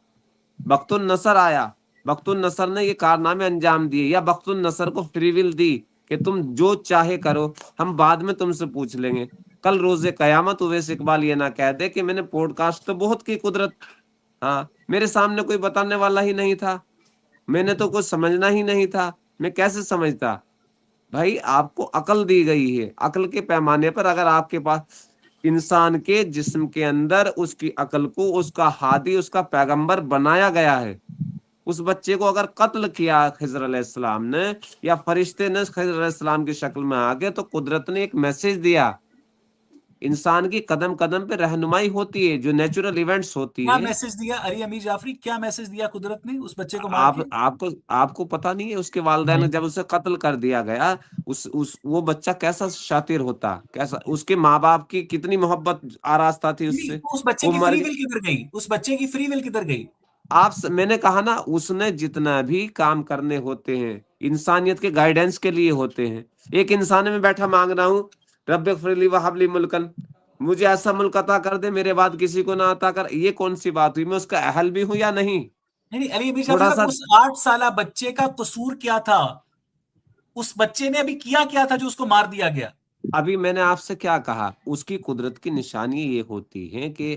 بخت النصر نے یہ کارنامے انجام دیے، یا بخت النصر کو فری ول دی کہ تم جو چاہے کرو، ہم بعد میں تم سے پوچھ لیں گے. کل روز قیامت اویس اقبال یہ نہ کہہ دے کہ میں نے پوڈ کاسٹ تو بہت کی قدرت، ہاں میرے سامنے کوئی بتانے والا ہی نہیں تھا، میں نے تو کچھ سمجھنا ہی نہیں تھا، میں کیسے سمجھتا. بھائی آپ کو عقل دی گئی ہے، عقل کے پیمانے پر اگر آپ کے پاس انسان کے جسم کے اندر اس کی عقل کو اس کا ہادی، اس کا پیغمبر بنایا گیا ہے، اس بچے کو اگر قتل کیا خضر علیہ السلام نے یا فرشتے نے خضر علیہ السلام کی شکل میں آگے، تو قدرت نے ایک میسج دیا. انسان کی قدم قدم پہ رہنمائی ہوتی ہے، جو نیچرل ایونٹس ہوتی کیا ہیں. میسج دیا علی امیر جعفری، کیا میسج دیا قدرت نے اس بچے کو مار کے؟ آپ کو پتہ نہیں ہے اس کے والدین نے جب اسے قتل کر دیا گیا، وہ بچہ کیسا شاطر ہوتا، کیسا اس کے ماں باپ کی کتنی محبت آراستہ تھی اس سے. اس بچے وہ کی مر فری گیا. ول کدھر گئی؟ اس بچے کی فری ول کدھر گئی؟ میں نے کہا نا، اس نے جتنا بھی کام کرنے ہوتے ہیں انسانیت کے گائیڈنس کے لیے ہوتے ہیں. ایک انسان میں بیٹھا مانگ رہا ہوں رب اغفر لی وہب لی ملکن، مجھے ایسا ملک عطا کر دے میرے بعد کسی کو نہ عطا کر. یہ کون سی بات ہوئی؟ میں اس کا اہل بھی ہوں یا نہیں؟ نہیں علی امیر تھوڑا جعفری سا صاحب، اس 8 سالہ بچے کا قصور کیا تھا؟ اس بچے نے ابھی کیا تھا جو اس کو مار دیا گیا؟ ابھی میں نے آپ سے کیا کہا، اس کی قدرت کی نشانی یہ ہوتی ہے کہ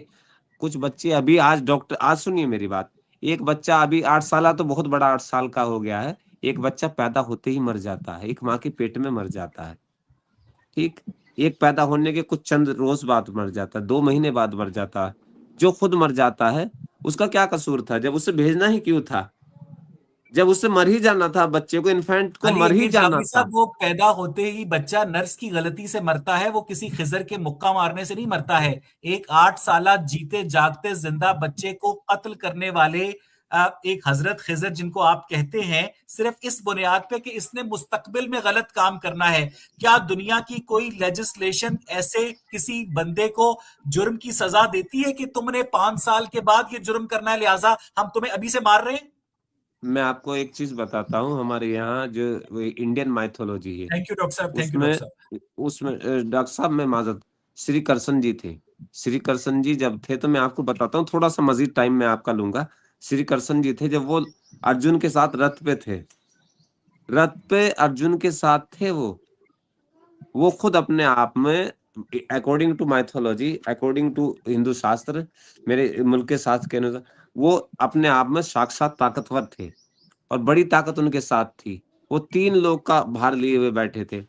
کچھ بچے ابھی آج سنیے میری بات، ایک بچہ ابھی 8 سالہ تو بہت بڑا 8 سال کا ہو گیا ہے، ایک بچہ پیدا ہوتے ہی مر جاتا ہے، ایک ماں کے پیٹ میں مر جاتا ہے. ٹھیک، ایک پیدا ہونے کے کچھ چند روز بعد مر جاتا ہے، 2 مہینے بعد مر جاتا ہے. جو خود مر جاتا ہے اس کا کیا قصور تھا؟ جب اسے بھیجنا ہی کیوں تھا؟ جب اسے مر ہی جانا تھا، بچے کو انفینٹ کو علی مر ہی امیر جانا جعفری تھا. صاحب، وہ پیدا ہوتے ہی بچہ نرس کی غلطی سے مرتا ہے، وہ کسی خضر کے مکہ مارنے سے نہیں مرتا ہے. ایک 8 سالہ جیتے جاگتے زندہ بچے کو قتل کرنے والے ایک حضرت خضر جن کو آپ کہتے ہیں، صرف اس بنیاد پہ کہ اس نے مستقبل میں غلط کام کرنا ہے. کیا دنیا کی کوئی لیجسلیشن ایسے کسی بندے کو جرم کی سزا دیتی ہے کہ تم نے 5 سال کے بعد یہ جرم کرنا ہے، لہٰذا ہم تمہیں ابھی سے مار رہے ہیں؟ میں آپ کو ایک چیز بتاتا ہوں، ہمارے یہاں جو انڈین مائتھولوجی ہے، تھینک یو ڈاکٹر صاحب، اس تھینک یو میں ڈاکٹر صاحب. ڈاکٹر صاحب میں معذرت، شری کرشن جی تھے. شری کرشن جی جب تھے، تو میں آپ کو بتاتا ہوں، تھوڑا سا مزید ٹائم میں آپ کا لوں گا. شری کرشن جی تھے جب وہ ارجن کے ساتھ رتھ پہ تھے، رتھ پہ ارجن کے ساتھ تھے. وہ خود اپنے آپ میں according to mythology, according to Hindu shastra, میرے ملک کے ساتھ کہنے سے، وہ اپنے آپ میں ساکشات طاقتور تھے اور بڑی طاقت ان کے ساتھ تھی. وہ 3 لوگ کا بھار لیے ہوئے بیٹھے تھے.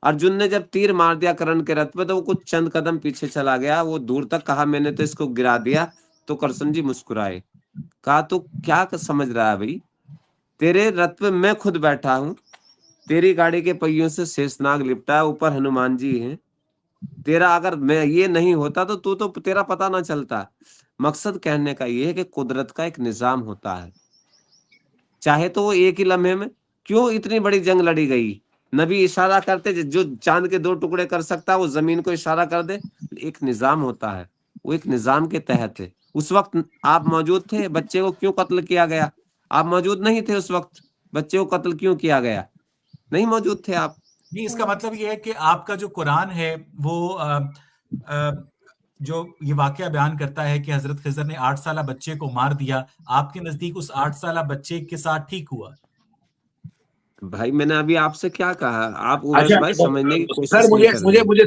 ارجن نے جب تیر مار دیا کرن کے رتھ پہ، تو وہ کچھ چند قدم پیچھے چلا گیا. وہ دور تک کہا میں نے تو اس کو گرا دیا. تو کرشن جی مسکرائے، کہا تو کیا سمجھ رہا ہے بھائی؟ تیرے رتھ پہ میں خود بیٹھا ہوں، تیری گاڑی کے پہیوں سے شیش ناگ لپٹا ہے، اوپر ہنومان جی ہیں. تیرا اگر میں یہ نہیں ہوتا تو تیرا پتہ نہ چلتا. مقصد کہنے کا یہ ہے کہ قدرت کا ایک نظام ہوتا ہے. چاہے تو وہ ایک ہی لمحے میں کیوں اتنی بڑی جنگ لڑی گئی، نبی اشارہ کرتے جو چاند کے 2 ٹکڑے کر سکتا ہے وہ زمین کو اشارہ کر دے. ایک نظام ہوتا ہے، وہ ایک نظام کے تحت ہے. اس وقت آپ موجود تھے، بچے کو کیوں قتل کیا گیا؟ آپ موجود نہیں تھے اس وقت، بچے کو قتل کیوں کیا گیا؟ نہیں موجود تھے آپ. نہیں، اس کا مطلب یہ ہے کہ آپ کا جو قرآن ہے وہ جو یہ واقعہ بیان کرتا ہے کہ حضرت خضر نے 8 سالہ بچے کو مار دیا، آپ کے نزدیک اس 8 سالہ بچے کے ساتھ ٹھیک ہوا؟ بھائی میں نے ابھی آپ سے کیا کہا، آپ اویس بھائی سمجھنے کی سر کوشش نہیں کر رہے. مجھے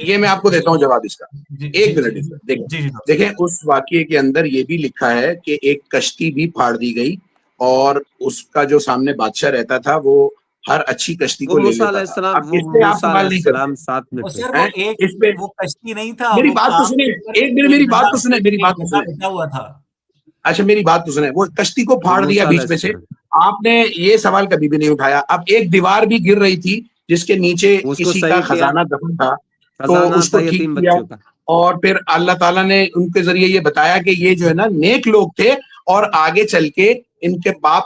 یہ میں آپ کو دیتا ہوں جواب اس کا. ایک منٹ دیکھیں، اس واقعے کے اندر یہ بھی لکھا ہے کہ ایک کشتی بھی پھاڑ دی گئی، اور اس کا جو سامنے بادشاہ رہتا تھا وہ ہر اچھی کشتی کو لے لیتا تھا. اب اس پہ آپ سوال نہیں کرتے ساتھ میں تھے. اس پہ وہ کشتی نہیں تھا، میری بات تو سنیں، ایک منٹ میری بات تو سنیں، میری بات تو سنیں. بیٹھا ہوا تھا. اچھا میری بات تو سنیں. وہ کشتی کو پھاڑ دیا بیچ میں سے، آپ نے یہ سوال کبھی بھی نہیں اٹھایا. اب ایک دیوار بھی گر رہی تھی جس کے نیچے کسی کا خزانہ دفن تھا، تو اس کو ٹھیک کیا، اور پھر اللہ تعالیٰ نے ان کے ذریعے یہ بتایا کہ یہ جو ہے نا نیک لوگ تھے، اور آگے چل کے ان کے باپ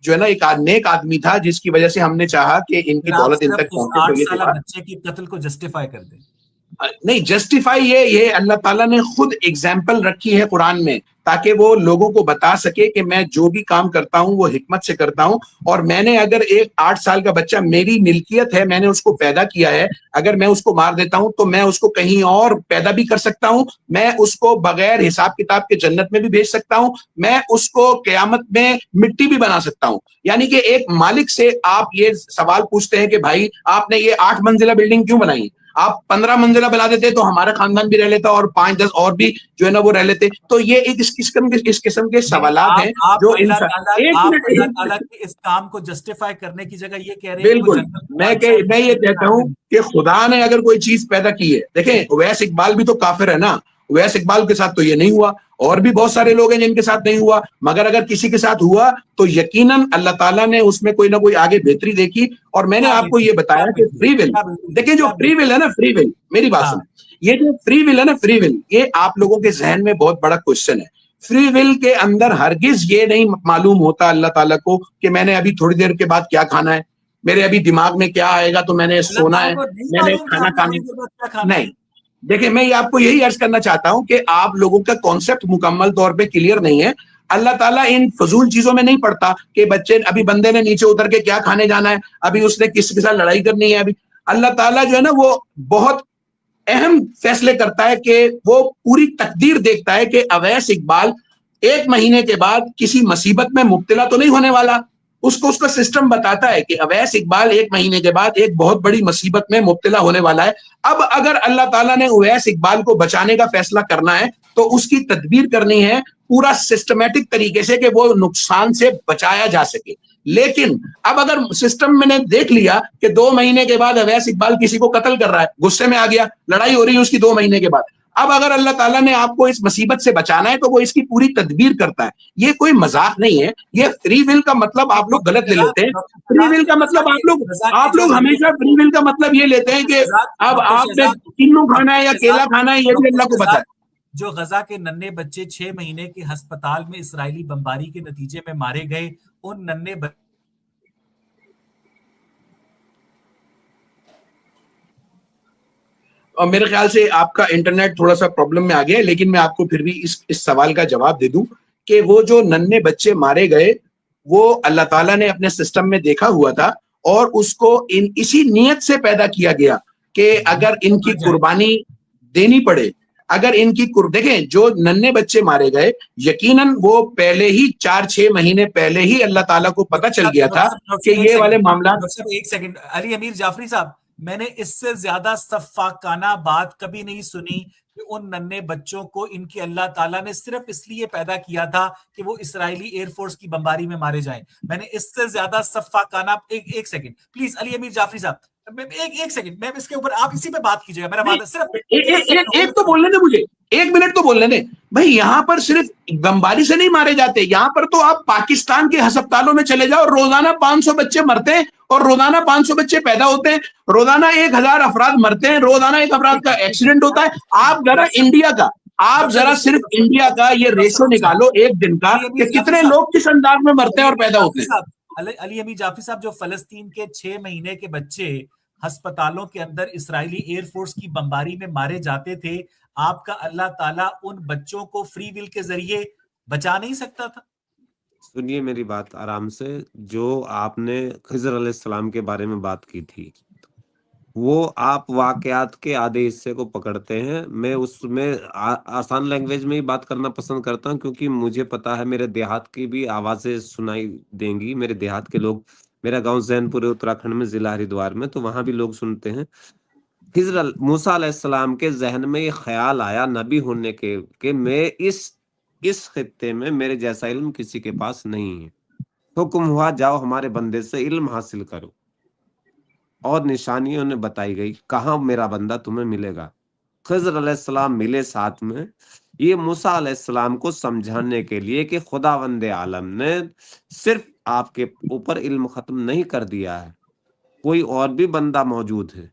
جو ہے نا ایک نیک آدمی تھا جس کی وجہ سے ہم نے چاہا کہ ان کی دولت ان تک پہنچے. تو 8 یہ سالہ دعا بچے کی قتل کو جسٹیفائی کر دیں. نہیں جسٹیفائی یہ اللہ تعالیٰ نے خود ایگزامپل رکھی ہے قرآن میں تاکہ وہ لوگوں کو بتا سکے کہ میں جو بھی کام کرتا ہوں وہ حکمت سے کرتا ہوں. اور میں نے اگر ایک 8 سال کا بچہ میری ملکیت ہے, میں نے اس کو پیدا کیا ہے, اگر میں اس کو مار دیتا ہوں تو میں اس کو کہیں اور پیدا بھی کر سکتا ہوں, میں اس کو بغیر حساب کتاب کے جنت میں بھی بھیج سکتا ہوں, میں اس کو قیامت میں مٹی بھی بنا سکتا ہوں. یعنی کہ ایک مالک سے آپ یہ سوال پوچھتے ہیں کہ بھائی آپ نے یہ 8 منزلہ بلڈنگ کیوں بنائی, آپ 15 منزلہ بنا دیتے تو ہمارا خاندان بھی رہ لیتا اور 5-10 اور بھی جو ہے نا وہ رہ لیتے. تو یہ ایک اس قسم کے سوالات ہیں جو اللہ انسان تعالیٰ کے اس کام کو جسٹیفائی کرنے کی جگہ یہ کہہ رہے ہیں کہ وہ بالکل جنت میں یہ کہتا ہوں کہ خدا نے اگر کوئی چیز پیدا کی ہے, دیکھیں اویس اقبال بھی تو کافر ہے نا, اویس اقبال کے ساتھ تو یہ نہیں ہوا, اور بھی بہت سارے لوگ ہیں جن کے ساتھ نہیں ہوا, مگر اگر کسی کے ساتھ ہوا تو یقیناً اللہ تعالیٰ نے اس میں کوئی نہ کوئی آگے بہتری دیکھی. اور میں نے آپ کو یہ بتایا کہ فری ول, دیکھیں جو فری ول ہے نا, فری ول, میری بات سنیں, یہ جو فری ول ہے نا, فری ول یہ آپ لوگوں کے ذہن میں بہت بڑا کوشچن ہے. فری ول کے اندر ہرگز یہ نہیں معلوم ہوتا اللہ تعالیٰ کو کہ میں نے ابھی تھوڑی دیر کے بعد کیا کھانا ہے, میرے ابھی دماغ میں کیا آئے گا تو میں نے سونا ہے, میں نے کھانا کھانا. نہیں, دیکھیں میں یہ آپ کو یہی عرض کرنا چاہتا ہوں کہ آپ لوگوں کا کانسیپٹ مکمل طور پہ کلیئر نہیں ہے. اللہ تعالیٰ ان فضول چیزوں میں نہیں پڑتا کہ بچے ابھی بندے نے نیچے اتر کے کیا کھانے جانا ہے, ابھی اس نے کس کے ساتھ لڑائی کرنی ہے. ابھی اللہ تعالیٰ جو ہے نا وہ بہت اہم فیصلے کرتا ہے کہ وہ پوری تقدیر دیکھتا ہے کہ اویس اقبال 1 مہینے کے بعد کسی مصیبت میں مبتلا تو نہیں ہونے والا. اس کا سسٹم بتاتا ہے کہ اویس اقبال 1 مہینے کے بعد ایک بہت بڑی مصیبت میں مبتلا ہونے والا ہے. اب اگر اللہ تعالیٰ نے اویس اقبال کو بچانے کا فیصلہ کرنا ہے تو اس کی تدبیر کرنی ہے پورا سسٹمیٹک طریقے سے کہ وہ نقصان سے بچایا جا سکے. لیکن اب اگر سسٹم میں نے دیکھ لیا کہ 2 مہینے کے بعد اویس اقبال کسی کو قتل کر رہا ہے, غصے میں آ گیا, لڑائی ہو رہی ہے اس کی 2 مہینے کے بعد, اب اگر اللہ تعالیٰ نے آپ کو اس مصیبت سے بچانا ہے تو وہ اس کی پوری تدبیر کرتا ہے. یہ کوئی مذاق نہیں ہے. یہ فری ول کا مطلب آپ لوگ غلط لے لیتے ہیں. فری ول کا مطلب آپ لوگ ہمیشہ فری ول کا مطلب یہ لیتے ہیں کہ اب آپ نے کینو کھانا ہے یا کیلا کھانا ہے, یہ بھی اللہ کو پتا ہے. جو غزہ کے ننھے بچے 6 مہینے کے ہسپتال میں اسرائیلی بمباری کے نتیجے میں مارے گئے, ان ننھے اور میرے خیال سے آپ کا انٹرنیٹ تھوڑا سا پرابلم میں آ گیا ہے, لیکن میں آپ کو پھر بھی اس سوال کا جواب دے دوں کہ وہ جو ننھے بچے مارے گئے وہ اللہ تعالیٰ نے اپنے سسٹم میں دیکھا ہوا تھا اور اس کو اسی نیت سے پیدا کیا گیا کہ اگر ان کی قربانی دینی پڑے, اگر ان کی دیکھیں جو ننھے بچے مارے گئے یقیناً وہ پہلے ہی 4-6 مہینے پہلے ہی اللہ تعالیٰ کو پتہ چل گیا تھا کہ یہ والے معاملات. 1 سیکنڈ علی امیر جعفری صاحب, میں نے اس سے زیادہ سفاکانہ بات کبھی نہیں سنی کہ ان ننھے بچوں کو ان کی اللہ تعالیٰ نے صرف اس لیے پیدا کیا تھا کہ وہ اسرائیلی ایئر فورس کی بمباری میں مارے جائیں. میں نے اس سے زیادہ سفاکانہ ایک سیکنڈ پلیز علی امیر جعفری صاحب, ایک سیکنڈ, میں اس کے اوپر آپ اسی پہ بات کیجیے گا, میرا بات صرف ایک تو بولنے دیں مجھے, 1 منٹ تو بولنے دیں بھائی. یہاں پر صرف بمباری سے نہیں مارے جاتے, یہاں پر تو آپ پاکستان کے ہسپتالوں میں چلے جاؤ, روزانہ 500 بچے مرتے ہیں اور روزانہ 500 بچے پیدا ہوتے ہیں, روزانہ 1000 افراد مرتے ہیں, روزانہ 1 افراد کا ایکسیڈنٹ ہوتا ہے. آپ ذرا انڈیا کا, آپ ذرا صرف انڈیا کا یہ ریشو نکالو ایک دن کا کہ کتنے لوگ کس انداز میں مرتے ہیں اور پیدا ہوتے ہیں. علی امیر جعفری صاحب, جو فلسطین کے 6 مہینے کے بچے ہسپتالوں کے اندر اسرائیلی ایئر فورس کی بمباری میں مارے جاتے تھے, آپ کا اللہ تعالیٰ ان بچوں کو فری ول کے ذریعے بچا نہیں سکتا تھا؟ سنیے میری بات آرام سے. جو آپ نے خضر علیہ السلام کے بارے میں بات کی تھی وہ آپ واقعات کے آدھے حصے کو پکڑتے ہیں. میں اس میں آسان لینگویج میں ہی بات کرنا پسند کرتا ہوں کیونکہ مجھے پتا ہے میرے دیہات کی بھی آوازیں سنائی دیں گی. میرے دیہات کے لوگ, میرا گاؤں زین پور اتراکھنڈ میں ضلع ہریدوار میں, تو وہاں بھی لوگ سنتے ہیں. موسیٰ علیہ السلام کے ذہن میں یہ خیال آیا نبی ہونے کے کہ میں اس خطے میں میرے جیسا علم کسی کے پاس نہیں ہے. حکم ہوا جاؤ ہمارے بندے سے علم حاصل کرو, اور نشانیوں نے بتائی گئی کہاں میرا بندہ تمہیں ملے گا. خضر علیہ السلام ملے ساتھ میں. یہ موسیٰ علیہ السلام کو سمجھانے کے لیے کہ خداوند عالم نے صرف آپ کے اوپر علم ختم نہیں کر دیا ہے, کوئی اور بھی بندہ موجود ہے.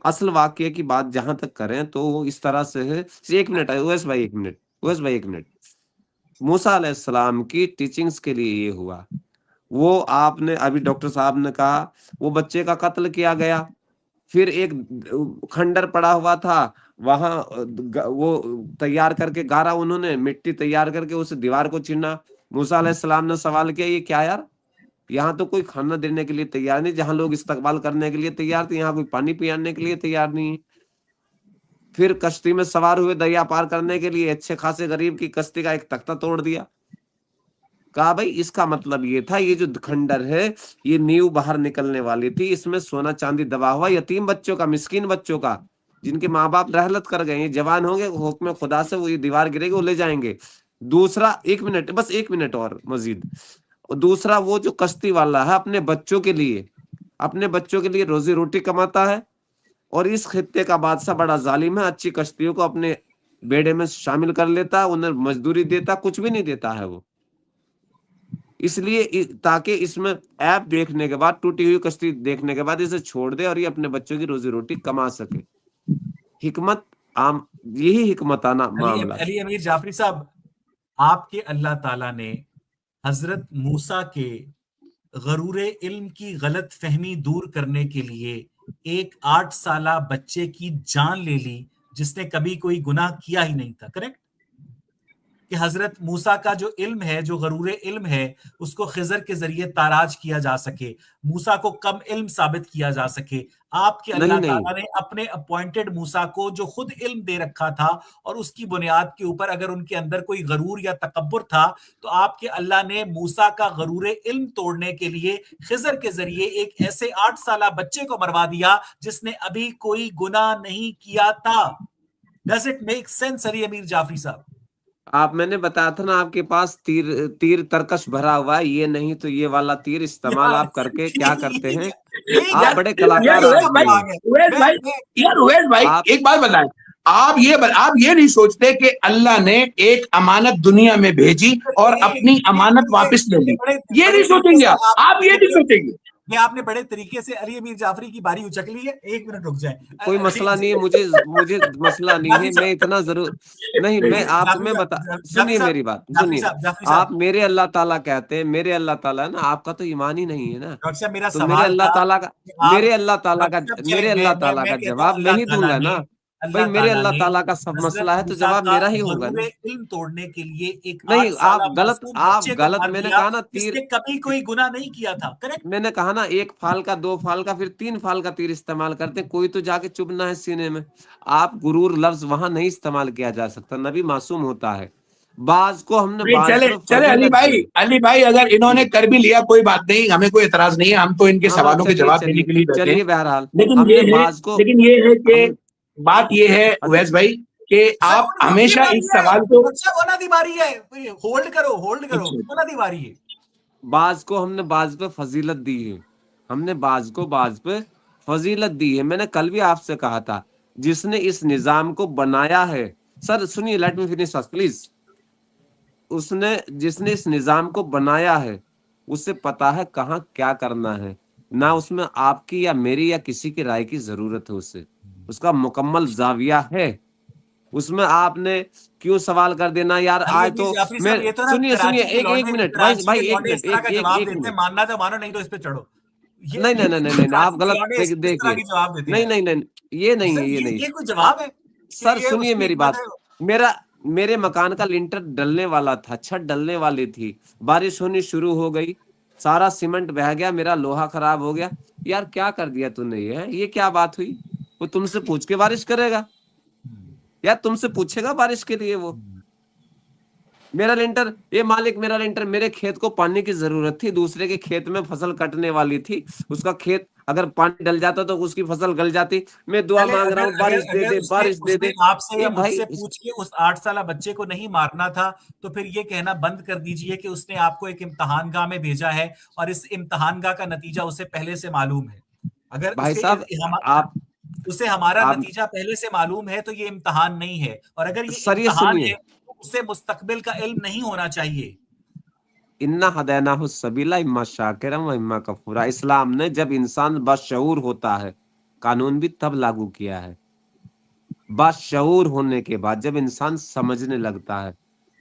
اصل واقعے کی بات جہاں تک کریں تو وہ اس طرح سے ہے. 1 منٹ اویس بھائی, 1 منٹ اویس بھائی, 1 منٹ. موسیٰ علیہ السلام کی ٹیچنگز کے لیے یہ ہوا. وہ آپ نے ابھی ڈاکٹر صاحب نے کہا وہ بچے کا قتل کیا گیا، پھر ایک کھنڈر پڑا ہوا تھا وہاں وہ تیار کر کے گارا، انہوں نے مٹی تیار کر کے اس دیوار کو چنا۔ موسیٰ علیہ السلام نے سوال کیا یہ کیا یار، یہاں تو کوئی کھانا دینے کے لیے تیار نہیں، جہاں لوگ استقبال کرنے کے لیے تیار تھے یہاں کوئی پانی پیانے کے لیے تیار نہیں ہے۔ پھر کشتی میں سوار ہوئے دریا پار کرنے کے لیے، اچھے خاصے غریب کی کشتی کا ایک تختہ توڑ دیا۔ کہا بھائی اس کا مطلب یہ تھا یہ جو کھنڈر ہے یہ نیو باہر نکلنے والی تھی، اس میں سونا چاندی دبا ہوا، یتیم بچوں کا، مسکین بچوں کا، جن کے ماں باپ رحلت کر گئے، یہ جوان ہوں گے حکم خدا سے وہ یہ دیوار گرے گی وہ لے جائیں گے۔ دوسرا ایک منٹ اور مزید، دوسرا وہ جو کشتی والا ہے اپنے بچوں کے لیے روزی روٹی کماتا ہے، اور اس خطے کا بادشاہ بڑا ظالم ہے، اچھی کشتیوں کو اپنے بیڑے میں شامل کر لیتا ہے، انہیں مزدوری دیتا، کچھ بھی نہیں دیتا ہے وہ، اس لیے تاکہ اس میں ایپ دیکھنے کے بعد، ٹوٹی ہوئی کشتی دیکھنے کے بعد اسے چھوڑ دے اور یہ اپنے بچوں کی روزی روٹی کما سکے۔ حکمت عام، یہی حکمتانہ معاملہ ہے۔ علی امیر جعفری صاحب، آپ کے اللہ تعالیٰ نے حضرت موسیٰ کے غرور علم کی غلط فہمی دور کرنے کے لیے ایک 8 سالہ بچے کی جان لے لی جس نے کبھی کوئی گناہ کیا ہی نہیں تھا، کریکٹ؟ کہ حضرت موسیٰ کا جو علم ہے، جو غرور علم ہے، اس کو خضر کے ذریعے تاراج کیا جا سکے، موسیٰ کو کم علم ثابت کیا جا سکے۔ آپ کے اللہ نہیں تعالیٰ نے اپنے اپوائنٹڈ موسیٰ کو جو خود علم دے رکھا تھا، اور اس کی بنیاد کے اوپر اگر ان کے اندر کوئی غرور یا تکبر تھا تو آپ کے اللہ نے موسیٰ کا غرور علم توڑنے کے لیے خضر کے ذریعے ایک ایسے 8 سالہ بچے کو مروا دیا جس نے ابھی کوئی گناہ نہیں کیا تھا۔ ڈز اٹ میک سینس علی امیر جعفری صاحب؟ آپ میں نے بتایا تھا نا آپ کے پاس تیر ترکش بھرا ہوا ہے، یہ نہیں تو یہ والا تیر استعمال آپ کر کے کیا کرتے ہیں، آپ بڑے کلاکار آدمی ہیں۔ اویس بھائی آپ ایک بات بتائیں، آپ یہ نہیں سوچتے کہ اللہ نے ایک امانت دنیا میں بھیجی اور اپنی امانت واپس لے لی؟ یہ نہیں سوچیں گے آپ یہ نہیں سوچیں گے؟ یہ آپ نے بڑے طریقے سے علی امیر جعفری کی باری اچک لی ہے۔ ایک منٹ رک جائیں، کوئی مسئلہ نہیں ہے، مجھے مسئلہ نہیں ہے، میں اتنا ضرور نہیں، میں آپ میں سنیے میری بات، سنیے، آپ میرے اللہ تعالیٰ کہتے ہیں، میرے اللہ تعالیٰ نا، آپ کا تو ایمان ہی نہیں ہے نا، تو میرے اللہ تعالیٰ کا جواب میں ہی دوں گا نا بھائی، میرے اللہ تعالیٰ کا سب مسئلہ ہے تو جواب میرا ہی ہوگا نا۔ علم توڑنے کے لیے ایک نہیں، 8 سالہ آپ غلط، میں نے کہا نا تیر کبھی کوئی گناہ نہیں کیا تھا، کریکٹ؟ میں نے کہا نا 1 فال کا 2 فال کا پھر 3 فال کا تیر استعمال کرتے ہیں، کوئی تو جا کے چبھنا ہے سینے میں۔ آپ غرور لفظ وہاں نہیں استعمال کیا جا سکتا، نبی معصوم ہوتا ہے، بعض کو ہم نے چلے علی بھائی اگر انہوں نے کر بھی لیا کوئی بات نہیں، ہمیں کوئی اعتراض نہیں ہے، ہم تو ان کے سوالوں کے جواب دینے کے لیے بیٹھے ہیں۔ بہرحال لیکن یہ ہے کہ بات یہ ہے اویس بھائی کہ آپ ہمیشہ اس سوال کو ہولڈ کرو، بعض کو ہم نے بعض پہ فضیلت دی ہے، ہم نے بعض کو بعض پہ فضیلت دی ہے۔ میں نے کل بھی آپ سے کہا تھا جس نے اس نظام کو بنایا ہے، سر سنیے، let me finish first please, جس نے اس نظام کو بنایا ہے اسے پتا ہے کہاں کیا کرنا ہے، نہ اس میں آپ کی یا میری یا کسی کی رائے کی ضرورت ہے، اس کا مکمل زاویہ ہے، اس میں آپ نے کیوں سوال کر دینا یار آج تو میں سنیے ایک منٹ بھائی ایک منٹ، ماننا تو مانو، نہیں تو اس پہ چڑھو۔ نہیں آپ غلط دیکھیے، نہیں یہ نہیں ہے، یہ کوئی جواب ہے؟ سر سنیے میری بات، میرے مکان کا لنٹر ڈلنے والا تھا، چھت ڈلنے والی تھی، بارش ہونی شروع ہو گئی، سارا سیمنٹ بہہ گیا، میرا لوہا خراب ہو گیا، یار کیا کر دیا تو نے، یہ کیا بات ہوئی؟ وہ تم سے پوچھ کے بارش کرے گا یا تم سے پوچھے گا بارش کے لیے؟ وہ میرا لنٹر، یہ مالک میرا لنٹر، میرے کھیت کو پانی کی ضرورت تھی، دوسرے کے کھیت میں فصل کٹنے والی تھی، اس کا کھیت اگر پانی ڈل جاتا تو اس کی فصل گل جاتی، میں دعا مانگ رہا ہوں بارش دے دے۔ آپ سے یا مجھ سے پوچھ کے اس 8 سالہ بچے کو نہیں مارنا تھا تو پھر یہ کہنا بند کر دیجئے کہ اس نے آپ کو ایک امتحان گاہ میں بھیجا ہے اور اس امتحان گاہ کا نتیجہ اسے پہلے سے معلوم ہے۔ اگر بھائی صاحب اسے ہمارا نتیجہ پہلے سے معلوم ہے تو یہ امتحان نہیں ہے، اور اگر یہ امتحان ہے تو اسے مستقبل کا علم نہیں ہونا چاہیے۔ انا ہدیناہ السبیل اما شاکرا و اما کفورا، اسلام نے جب انسان باشعور ہوتا ہے، قانون بھی تب لاگو کیا ہے، باشعور ہونے کے بعد جب انسان سمجھنے لگتا ہے،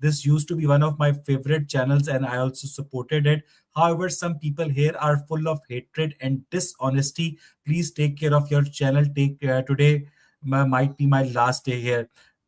This used to be one of my favorite channels and I also supported it. However, some people here are full of hatred and dishonesty. Please take care of your channel. Today might be my last day here.